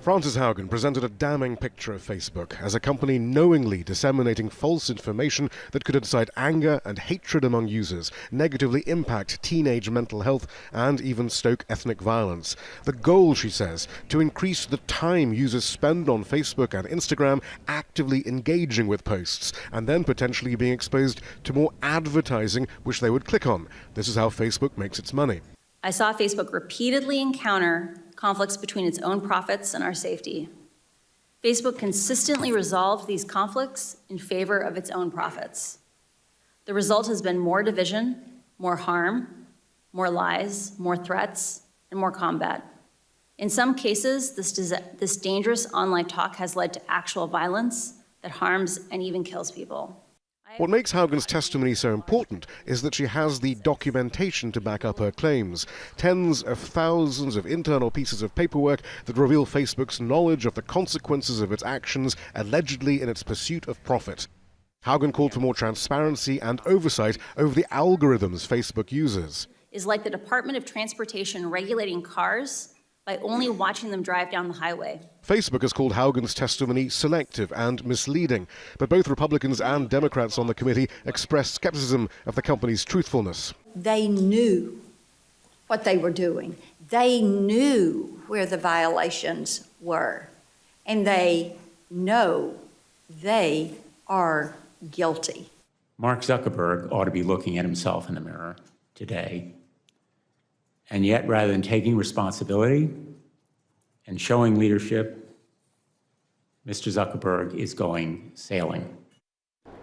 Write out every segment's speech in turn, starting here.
Frances Haugen presented a damning picture of Facebook as a company knowingly disseminating false information that could incite anger and hatred among users, negatively impact teenage mental health, and even stoke ethnic violence. The goal, she says, to increase the time users spend on Facebook and Instagram actively engaging with posts, and then potentially being exposed to more advertising which they would click on. This is how Facebook makes its money. I saw Facebook repeatedly encounter conflicts between its own profits and our safety. Facebook consistently resolved these conflicts in favor of its own profits. The result has been more division, more harm, more lies, more threats, and more combat. In some cases, this dangerous online talk has led to actual violence that harms and even kills people. What makes Haugen's testimony so important is that she has the documentation to back up her claims. Tens of thousands of internal pieces of paperwork that reveal Facebook's knowledge of the consequences of its actions, allegedly in its pursuit of profit. Haugen called for more transparency and oversight over the algorithms Facebook uses. Is like the Department of Transportation regulating cars by only watching them drive down the highway. Facebook has called Haugen's testimony selective and misleading, but both Republicans and Democrats on the committee expressed skepticism of the company's truthfulness. They knew what they were doing. They knew where the violations were, and they know they are guilty. Mark Zuckerberg ought to be looking at himself in the mirror today. And yet, rather than taking responsibility and showing leadership, Mr. Zuckerberg is going sailing.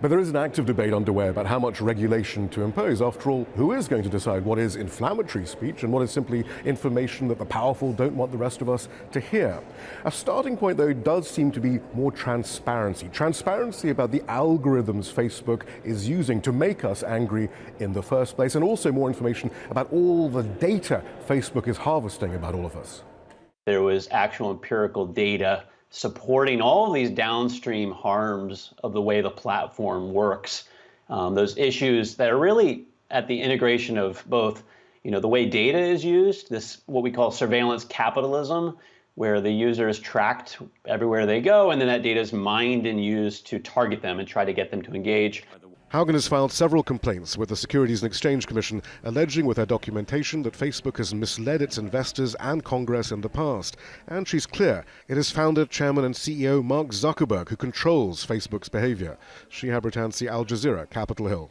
But there is an active debate underway about how much regulation to impose. After all, who is going to decide what is inflammatory speech and what is simply information that the powerful don't want the rest of us to hear? A starting point, though, does seem to be more transparency. Transparency about the algorithms Facebook is using to make us angry in the first place, and also more information about all the data Facebook is harvesting about all of us. There was actual empirical data supporting all of these downstream harms of the way the platform works. Those issues that are really at the integration of both, the way data is used, this what we call surveillance capitalism, where the user is tracked everywhere they go, and then that data is mined and used to target them and try to get them to engage. Haugen has filed several complaints with the Securities and Exchange Commission, alleging with her documentation that Facebook has misled its investors and Congress in the past. And she's clear, it is founder, chairman and CEO Mark Zuckerberg who controls Facebook's behavior. Shihab, Rattansi, Al Jazeera, Capitol Hill.